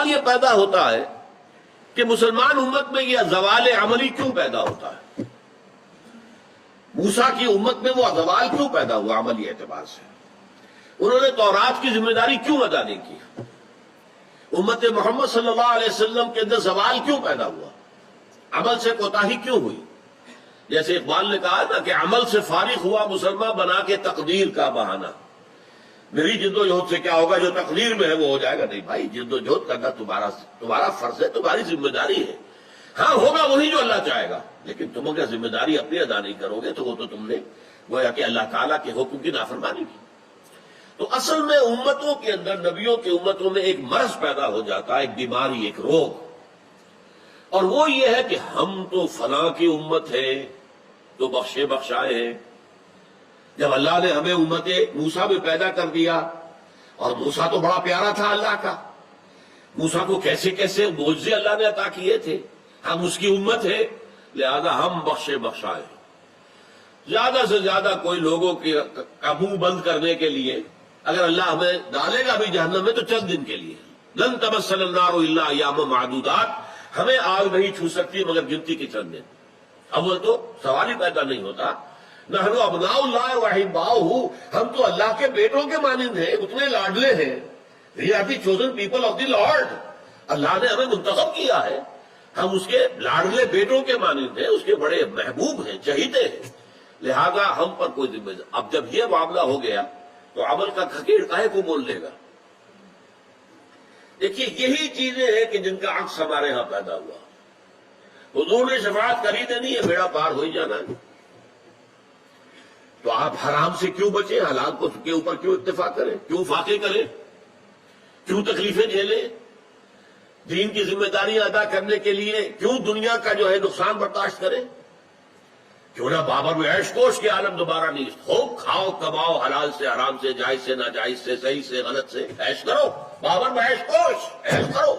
سوال یہ پیدا ہوتا ہے کہ مسلمان امت میں یہ زوال عملی کیوں پیدا ہوتا ہے؟ موسیٰ کی امت میں وہ زوال کیوں پیدا ہوا عملی اعتبار سے؟ انہوں نے تورات کی ذمہ داری کیوں ادا نہیں کی؟ امت محمد صلی اللہ علیہ وسلم کے اندر زوال کیوں پیدا ہوا؟ عمل سے کوتاہی کیوں ہوئی؟ جیسے اقبال نے کہا نا کہ عمل سے فارغ ہوا مسلمان بنا کے تقدیر کا بہانہ. میری جد و جہد سے کیا ہوگا، جو تقدیر میں ہے وہ ہو جائے گا؟ نہیں بھائی، جد و جہد کرنا تمہارا فرض ہے، تمہاری ذمہ داری ہے. ہاں ہوگا وہی جو اللہ چاہے گا، لیکن تم اگر ذمہ داری اپنی ادا نہیں کرو گے تو وہ تو تم نے گویا کہ اللہ تعالیٰ کے حکم کی نافرمانی کی. تو اصل میں امتوں کے اندر، نبیوں کی امتوں میں ایک مرض پیدا ہو جاتا ہے، ایک بیماری، ایک روگ، اور وہ یہ ہے کہ ہم تو فلاں کی امت ہے تو بخشے بخشائے ہیں. جب اللہ نے ہمیں امت موسیٰ میں پیدا کر دیا، اور موسیٰ تو بڑا پیارا تھا اللہ کا، موسیٰ کو کیسے کیسے معجزے اللہ نے عطا کیے تھے، ہم اس کی امت ہے لہذا ہم بخشے بخشائے. زیادہ سے زیادہ کوئی لوگوں کا منہ بند کرنے کے لیے اگر اللہ ہمیں ڈالے گا بھی جہنم میں تو چند دن کے لیے، لن تمسنا النار الا ایاما معدودات، ہمیں آگ نہیں چھو سکتی مگر گنتی کے چند دن. اول تو سوال ہی پیدا نہیں ہوتا. نحن ابناء اللہ واحباؤہ، ہم تو اللہ کے بیٹوں کے مانند ہیں، اتنے لاڈلے ہیں. We are the chosen people of the lord, اللہ نے ہمیں منتخب کیا ہے، ہم اس کے لاڈلے بیٹوں کے مانند ہیں، اس کے بڑے محبوب ہیں، چہیتے ہیں، لہذا ہم پر کوئی ذمہ داری. اب جب یہ معاملہ ہو گیا تو عمل کا کھکیڑ کاہے کو بول لے گا؟ دیکھیے یہی چیزیں ہیں کہ جن کا عکس ہمارے ہاں پیدا ہوا. حضور نے شفاعت کری دینی ہے، بیڑا پار ہو ہی جانا ہے. تو آپ حرام سے کیوں بچیں، حلال کو کے اوپر کیوں اتفاق کریں، کیوں فاقے کریں، کیوں تکلیفیں جھیلیں، دین کی ذمہ داریاں ادا کرنے کے لیے کیوں دنیا کا جو ہے نقصان برداشت کریں؟ کیوں نہ بابر میں عیش کوش کے عالم دوبارہ نہیں ہو، کھاؤ کماؤ حلال سے حرام سے، جائز سے ناجائز سے، صحیح سے غلط سے، عیش کرو. بابر میں عیش کوش، عیش کرو.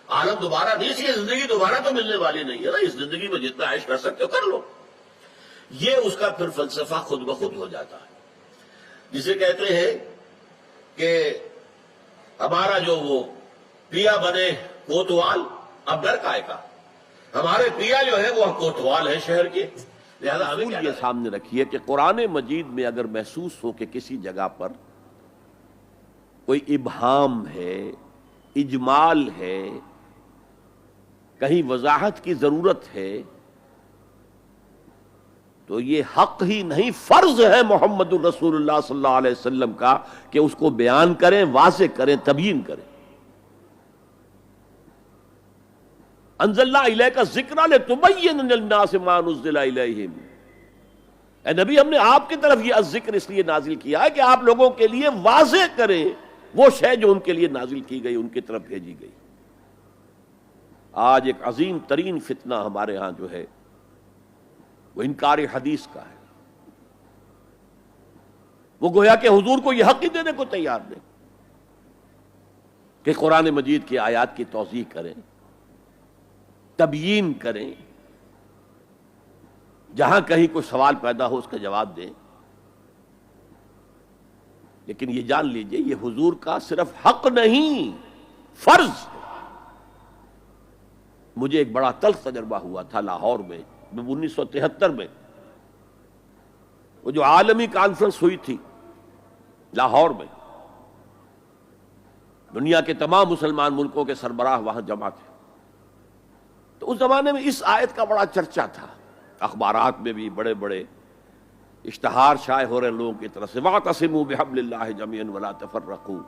عالم دوبارہ نہیں، یہ زندگی دوبارہ تو ملنے والی نہیں ہے نا، اس زندگی میں جتنا عیش کر سکتے ہو کر لو. یہ اس کا پھر فلسفہ خود بخود ہو جاتا ہے، جسے کہتے ہیں کہ ہمارا جو وہ پیا بنے کوتوال، اب ڈر کائے کا، ہمارے پیا جو ہے وہ کوتوال ہے شہر کے، لہذا ہمیں یہ سامنے رکھیے کہ قرآن مجید میں اگر محسوس ہو کہ کسی جگہ پر کوئی ابہام ہے، اجمال ہے، کہیں وضاحت کی ضرورت ہے، تو یہ حق ہی نہیں فرض ہے محمد الرسول اللہ صلی اللہ علیہ وسلم کا کہ اس کو بیان کریں، واضح کریں، تبیین کریں. انزلنا الیک الذکر لتبین للناس ما نزل الیہم. اے نبی، ہم نے آپ کی طرف یہ الذکر اس لیے نازل کیا ہے کہ آپ لوگوں کے لیے واضح کریں وہ شے جو ان کے لیے نازل کی گئی، ان کی طرف بھیجی گئی. آج ایک عظیم ترین فتنہ ہمارے ہاں جو ہے وہ انکار حدیث کا ہے. وہ گویا کہ حضور کو یہ حق ہی دینے کو تیار نہیں کہ قرآن مجید کی آیات کی توضیح کریں، تبیین کریں، جہاں کہیں کوئی سوال پیدا ہو اس کا جواب دیں. لیکن یہ جان لیجئے یہ حضور کا صرف حق نہیں، فرض ہے. مجھے ایک بڑا تلخ تجربہ ہوا تھا لاہور میں 1973 میں، وہ جو عالمی کانفرنس ہوئی تھی لاہور میں، دنیا کے تمام مسلمان ملکوں کے سربراہ وہاں جمع تھے. تو اس زمانے میں اس آیت کا بڑا چرچا تھا، اخبارات میں بھی بڑے بڑے اشتہار شائع ہو رہے لوگوں کی طرف سے، وَاعْتَصِمُوا بِحَبْلِ اللَّهِ جَمِيعًا وَلَا تَفَرَّقُوا.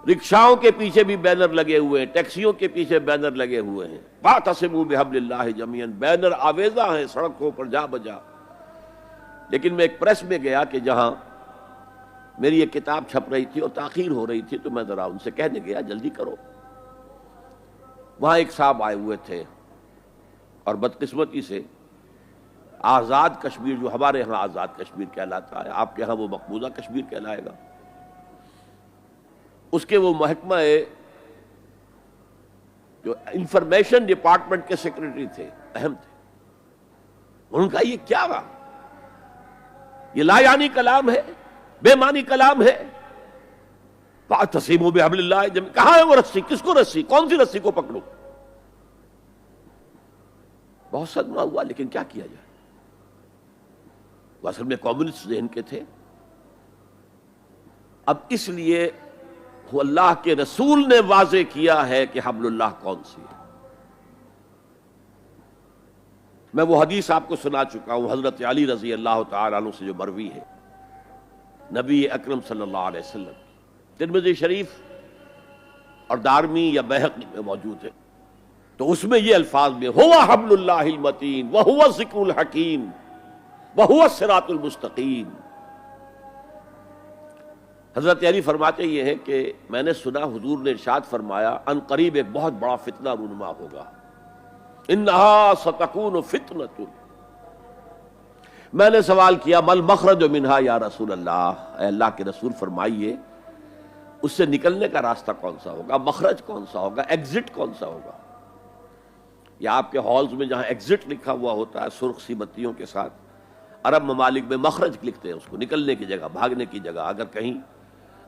رکشاؤں کے پیچھے بھی بینر لگے ہوئے ہیں، ٹیکسیوں کے پیچھے بینر لگے ہوئے ہیں، وَاعْتَصِمُوا بِحَبْلِ اللَّهِ جَمِيعًا، بینر آویزاں ہیں سڑکوں پر جا بجا. لیکن میں ایک پریس میں گیا کہ جہاں میری ایک کتاب چھپ رہی تھی اور تاخیر ہو رہی تھی، تو میں ذرا ان سے کہنے گیا جلدی کرو. وہاں ایک صاحب آئے ہوئے تھے اور بدقسمتی سے آزاد کشمیر، جو ہمارے ہاں آزاد کشمیر کہلاتا ہے، آپ کے ہاں وہ مقبوضہ کشمیر کہلائے گا، اس کے وہ محکمہ جو انفارمیشن ڈپارٹمنٹ کے سیکرٹری تھے، اہم تھے. انہوں نے کہا یہ کیا ہوا، یہ لا یعنی کلام ہے، بے معنی کلام ہے. فاعتصموا بحبل اللہ جميعا، کہاں ہے وہ رسی؟ کس کو رسی؟ کون سی رسی کو پکڑوں؟ بہت صدمہ ہوا، لیکن کیا کیا جائے؟ وہ اصل میں کمیونسٹ ذہن کے تھے. اب اس لیے وہ اللہ کے رسول نے واضح کیا ہے کہ حبل اللہ کون سی ہے. میں وہ حدیث آپ کو سنا چکا ہوں حضرت علی رضی اللہ تعالی عنہ سے جو مروی ہے نبی اکرم صلی اللہ علیہ وسلم، ترمذی شریف اور دارمی یا بیہقی میں موجود ہے. تو اس میں یہ الفاظ میں ہوا حبل اللہ المتین وہو الذکر الحکیم وہو الصراط المستقیم. حضرت علی فرماتے یہ ہے کہ میں نے سنا حضور نے ارشاد فرمایا ان قریب ایک بہت بڑا فتنہ رونما ہوگا، انہا ستکون فتنۃ. میں نے سوال کیا مل مخرج منہا یا رسول اللہ، اے اللہ کے رسول فرمائیے اس سے نکلنے کا راستہ کون سا ہوگا، مخرج کون سا ہوگا، ایگزٹ کون سا ہوگا. یا آپ کے ہالز میں جہاں ایگزٹ لکھا ہوا ہوتا ہے سرخ سی بتیوں کے ساتھ، عرب ممالک میں مخرج لکھتے ہیں اس کو، نکلنے کی جگہ، بھاگنے کی جگہ. اگر کہیں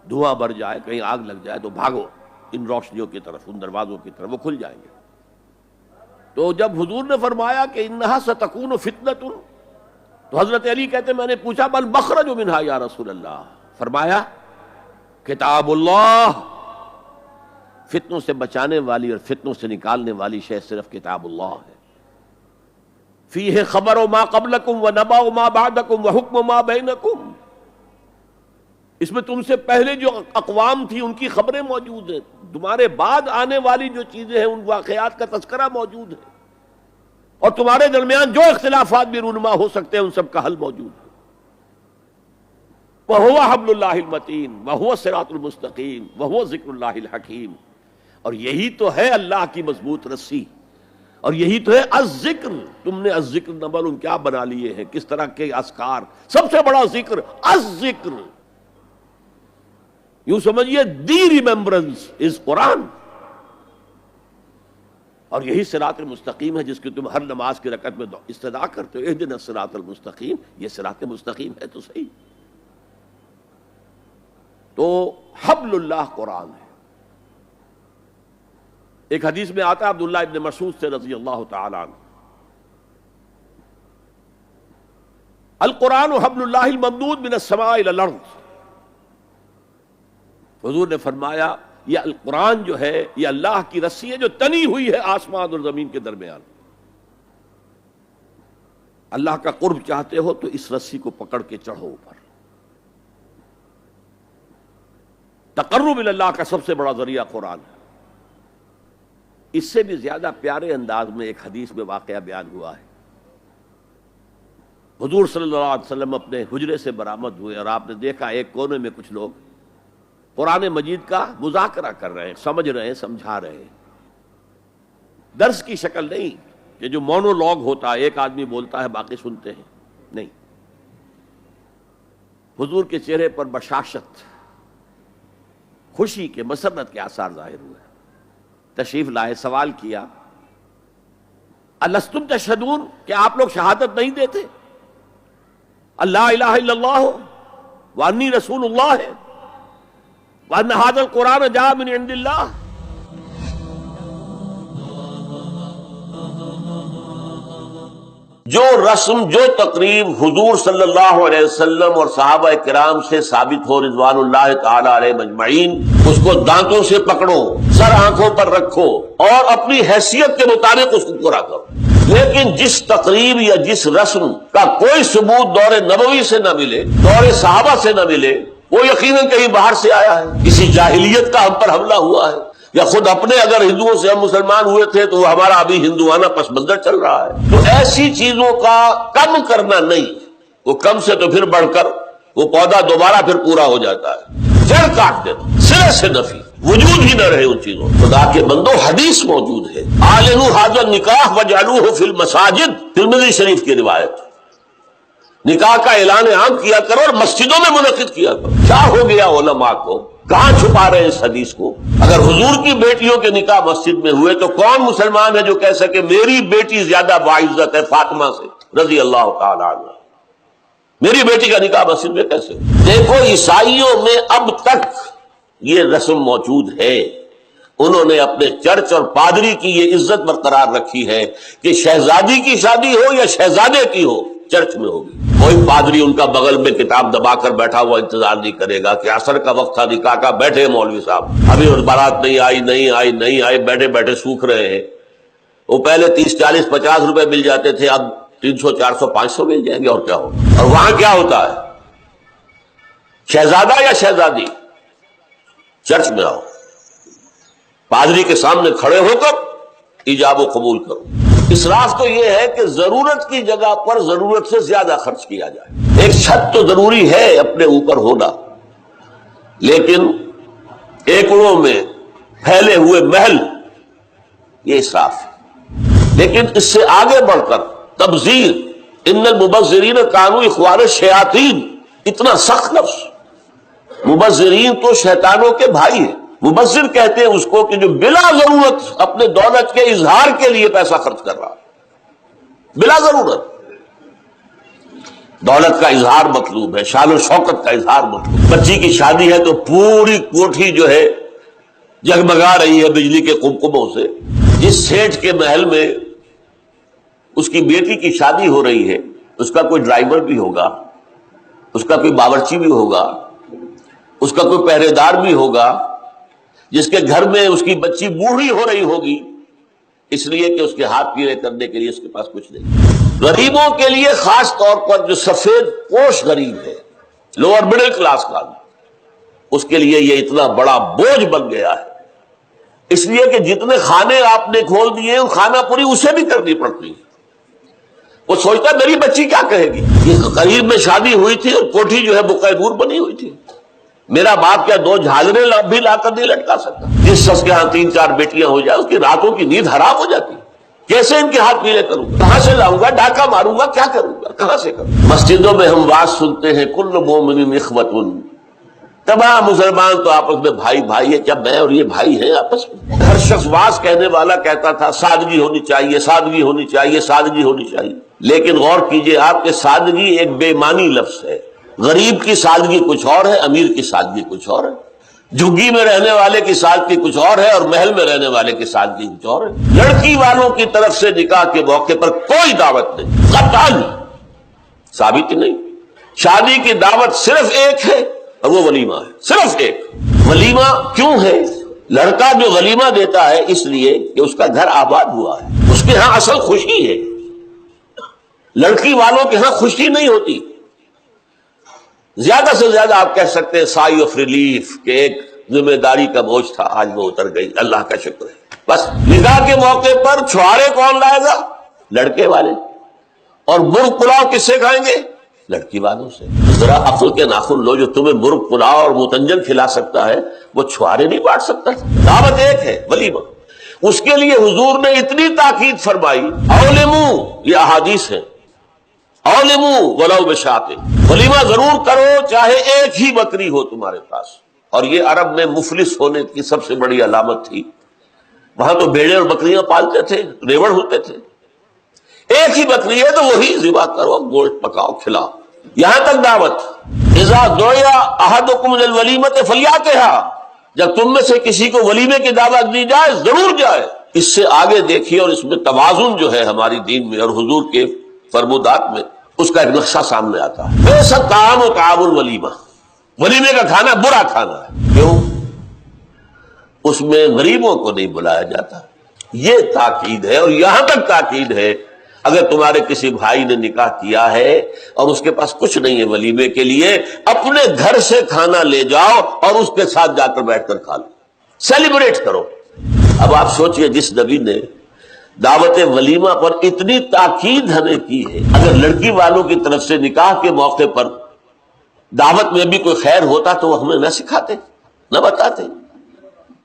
دھواں بھر جائے، کہیں آگ لگ جائے تو بھاگو ان روشنیوں کی طرف، ان دروازوں کی طرف، وہ کھل جائیں گے. تو جب حضور نے فرمایا کہ انہا ستکون فتنۃ، تو حضرت علی کہتے ہیں میں نے پوچھا بل مخرج منہا یا رسول اللہ، فرمایا کتاب اللہ، فتنوں سے بچانے والی اور فتنوں سے نکالنے والی شے صرف کتاب اللہ ہے. فیہ خبر ما قبلکم ونبأ ما بعدکم وحکم ما بینکم، اس میں تم سے پہلے جو اقوام تھی ان کی خبریں موجود ہیں، تمہارے بعد آنے والی جو چیزیں ہیں ان واقعات کا تذکرہ موجود ہے، اور تمہارے درمیان جو اختلافات بھی رونما ہو سکتے ہیں ان سب کا حل موجود ہے. وَهُوَ حَبْلُ اللَّهِ الْمَتِينُ وَهُوَ الصِّرَاطُ الْمُسْتَقِيمُ وَهُوَ ذِكْرُ اللَّهِ الْحَكِيمُ. اور یہی تو ہے اللہ کی مضبوط رسی، اور یہی تو ہے الذکر. تم نے الذکر نہ معلوم کیا بنا لیے ہیں، کس طرح کے اذکار. سب سے بڑا ذکر الذکر، یوں سمجھیے دی ریممبرنس از قرآن. اور یہی صراط المستقیم ہے جس کی تم ہر نماز کی رکعت میں استدعا کرتے ہو، اہدنا الصراط المستقیم. یہ صراط مستقیم ہے تو صحیح. تو حبل اللہ قرآن ہے. ایک حدیث میں آتا ہے عبداللہ ابن مسعود سے رضی اللہ تعالی عنہ، القرآن حبل اللہ الممدود من السماء الى الارض. حضور نے فرمایا یہ القرآن جو ہے یہ اللہ کی رسی ہے جو تنی ہوئی ہے آسمان اور زمین کے درمیان. اللہ کا قرب چاہتے ہو تو اس رسی کو پکڑ کے چڑھو اوپر. تقرب اللہ کا سب سے بڑا ذریعہ قرآن ہے. اس سے بھی زیادہ پیارے انداز میں ایک حدیث میں واقعہ بیان ہوا ہے. حضور صلی اللہ علیہ وسلم اپنے حجرے سے برآمد ہوئے اور آپ نے دیکھا ایک کونے میں کچھ لوگ قرآن مجید کا مذاکرہ کر رہے ہیں، سمجھ رہے ہیں، سمجھا رہے ہیں. درس کی شکل نہیں کہ جو مونولوگ ہوتا ہے، ایک آدمی بولتا ہے باقی سنتے ہیں، نہیں. حضور کے چہرے پر بشاشت، خوشی کے، مسرت کے آثار ظاہر ہوئے. تشریف لائے، سوال کیا الستم تشہدون، کہ آپ لوگ شہادت نہیں دیتے اللہ الہ الا اللہ وانی رسول اللہ ہے وان ھذا القرآن جاء من عند اللہ. جو رسم، جو تقریب حضور صلی اللہ علیہ وسلم اور صحابہ کرام سے ثابت ہو رضوان اللہ تعالی علیہ مجمعین، اس کو دانتوں سے پکڑو، سر آنکھوں پر رکھو اور اپنی حیثیت کے مطابق اس کو پورا کرو. لیکن جس تقریب یا جس رسم کا کوئی ثبوت دور نبوی سے نہ ملے، دور صحابہ سے نہ ملے، وہ یقیناً کہیں باہر سے آیا ہے، کسی جاہلیت کا ہم پر حملہ ہوا ہے، یا خود اپنے اگر ہندوؤں سے ہم مسلمان ہوئے تھے تو ہمارا ابھی ہندوانہ پس منظر چل رہا ہے. تو ایسی چیزوں کا کم کرنا نہیں، وہ کم سے تو پھر بڑھ کر وہ پودا دوبارہ پھر پورا ہو جاتا ہے، جڑ کاٹ دیتا، سرے سے نفی، وجود ہی نہ رہے ان چیزوں. خدا کے بندو حدیث موجود ہے، آلہو ھذا النکاح وجعلوہ فی المساجد، ترمذی شریف کی روایت. نکاح کا اعلان عام کیا کرو اور مسجدوں میں منعقد کیا کرو. کیا ہو گیا علماء کو، کہاں چھپا رہے اس حدیث کو؟ اگر حضور کی بیٹیوں کے نکاح مسجد میں ہوئے تو کون مسلمان ہے جو کہہ سکے میری بیٹی زیادہ باعزت ہے فاطمہ سے رضی اللہ تعالی عنہ؟ میری بیٹی کا نکاح مسجد میں کیسے؟ دیکھو عیسائیوں میں اب تک یہ رسم موجود ہے. انہوں نے اپنے چرچ اور پادری کی یہ عزت برقرار رکھی ہے کہ شہزادی کی شادی ہو یا شہزادے کی ہو چرچ میں ہوگی. کوئی پادری ان کا بغل میں کتاب دبا کر بیٹھا ہوا انتظار نہیں کرے گا کہ عصر کا وقت تھا نکاح کا, بیٹھے مولوی صاحب ابھی اور بارات نہیں آئی بیٹھے بیٹھے سوکھ رہے ہیں. وہ پہلے 30 40 50 روپے مل جاتے تھے, اب 300 400 500 مل جائیں گے اور کیا ہوگا. اور وہاں کیا ہوتا ہے, شہزادہ یا شہزادی چرچ میں آؤ, پادری کے سامنے کھڑے ہو کر ایجاب و قبول کرو. اسراف تو یہ ہے کہ ضرورت کی جگہ پر ضرورت سے زیادہ خرچ کیا جائے. ایک چھت تو ضروری ہے اپنے اوپر ہونا, لیکن ایکڑوں میں پھیلے ہوئے محل یہ اسراف ہے. لیکن اس سے آگے بڑھ کر تبذیر, ان المبذرین کانوا اخوان الشیاطین, اتنا سخت لفظ. مبذرین تو شیطانوں کے بھائی ہیں. مبذر کہتے ہیں اس کو کہ جو بلا ضرورت اپنے دولت کے اظہار کے لیے پیسہ خرچ کر رہا, بلا ضرورت. دولت کا اظہار مطلوب ہے, شان و شوکت کا اظہار مطلوب. بچی کی شادی ہے تو پوری کوٹھی جو ہے جگمگا رہی ہے بجلی کے قمقموں سے. جس سیٹھ کے محل میں اس کی بیٹی کی شادی ہو رہی ہے, اس کا کوئی ڈرائیور بھی ہوگا, اس کا کوئی باورچی بھی ہوگا, اس کا کوئی پہرے دار بھی ہوگا, جس کے گھر میں اس کی بچی بوڑھی ہو رہی ہوگی اس لیے کہ اس کے ہاتھ پیلے کرنے کے لیے اس کے پاس کچھ نہیں. غریبوں کے لیے خاص طور پر جو سفید پوش غریب ہے, لوور مڈل کلاس کا, اس کے لیے یہ اتنا بڑا بوجھ بن گیا ہے. اس لیے کہ جتنے کھانے آپ نے کھول دیے ہیں خانہ پوری اسے بھی کرنی پڑتی ہے. وہ سوچتا میری بچی کیا کہے گی. یہ قریب میں شادی ہوئی تھی اور کوٹھی جو ہے بقعہ نور بنی ہوئی تھی. میرا باپ کیا 2 جھاجریں بھی لا کر نہیں لٹکا سکتا. جس شخص کے ہاں 3 4 بیٹیاں ہو جائے اس کی راتوں کی نیند حرام ہو جاتی. کیسے ان کے ہاتھ پیلے کروں گا, کہاں سے لاؤں گا, ڈاکہ ماروں گا, کیا کروں گا, کہاں سے کروں. مسجدوں میں ہم واز سنتے ہیں کل مومن اخوۃ, تمام مسلمان تو آپس میں بھائی بھائی ہے. کیا میں اور یہ بھائی ہیں آپس میں؟ ہر شخص واز کہنے والا کہتا تھا سادگی ہونی چاہیے, سادگی ہونی چاہیے, سادگی ہونی چاہیے. لیکن غور کیجئے آپ کہ سادگی ایک بے معنی لفظ ہے. غریب کی سادگی کچھ اور ہے, امیر کی سادگی کچھ اور ہے. جھگی میں رہنے والے کی سادگی کچھ اور ہے اور محل میں رہنے والے کی سادگی کچھ اور ہے. لڑکی والوں کی طرف سے نکاح کے موقع پر کوئی دعوت نہیں, قطعاً ثابت نہیں. شادی کی دعوت صرف ایک ہے اور وہ ولیمہ ہے, صرف ایک. ولیمہ کیوں ہے؟ لڑکا جو ولیمہ دیتا ہے اس لیے کہ اس کا گھر آباد ہوا ہے, اس کے ہاں اصل خوشی ہے. لڑکی والوں کے ہاں خوشی نہیں ہوتی. زیادہ سے زیادہ آپ کہہ سکتے ہیں سائی آف ریلیف کہ ایک ذمہ داری کا بوجھ تھا آج وہ اتر گئی, اللہ کا شکر ہے. بس نکاح کے موقع پر چھوارے کون لائے گا؟ لڑکے والے. اور مرغ پلاؤ کس سے کھائیں گے؟ لڑکی والوں سے. ذرا عقل کے ناخن لو, جو تمہیں مرغ پلاؤ اور متنجن کھلا سکتا ہے وہ چھوارے نہیں بانٹ سکتا. دعوت ایک ہے ولیمہ. اس کے لیے حضور نے اتنی تاکید فرمائی, اولمو, یہ احادیث ہیں, اولمو ولو بشاۃ, ولیمہ ضرور کرو چاہے ایک ہی بکری ہو تمہارے پاس. اور یہ عرب میں مفلس ہونے کی سب سے بڑی علامت تھی. وہاں تو بھیڑیں اور بکریاں پالتے تھے, ریوڑ ہوتے تھے. ایک ہی بکری ہے تو وہی ذبح کرو, گوشت پکاؤ, کھلاؤ. یہاں تک دعوت اذا دعی احدکم للولیمۃ فلیاتھا, جب تم میں سے کسی کو ولیمے کی دعوت دی جائے ضرور جائے. اس سے آگے دیکھیے, اور اس میں توازن جو ہے ہماری دین میں اور حضور کے فرمودات میں, اس کا ایک نقشہ سامنے آتا ہے. بے شک طعام و طعام الولیمہ, ولیمے کا کھانا برا کھانا ہے. کیوں؟ اس میں غریبوں کو نہیں بلایا جاتا. یہ تاکید ہے, اور یہاں تک تاکید ہے اگر تمہارے کسی بھائی نے نکاح کیا ہے اور اس کے پاس کچھ نہیں ہے ولیمے کے لیے, اپنے گھر سے کھانا لے جاؤ اور اس کے ساتھ جا کر بیٹھ کر کھا لو, سیلیبریٹ کرو. اب آپ سوچئے جس نبی نے دعوت ولیمہ پر اتنی تاکید ہمیں کی ہے, اگر لڑکی والوں کی طرف سے نکاح کے موقع پر دعوت میں بھی کوئی خیر ہوتا تو وہ ہمیں نہ سکھاتے, نہ بتاتے.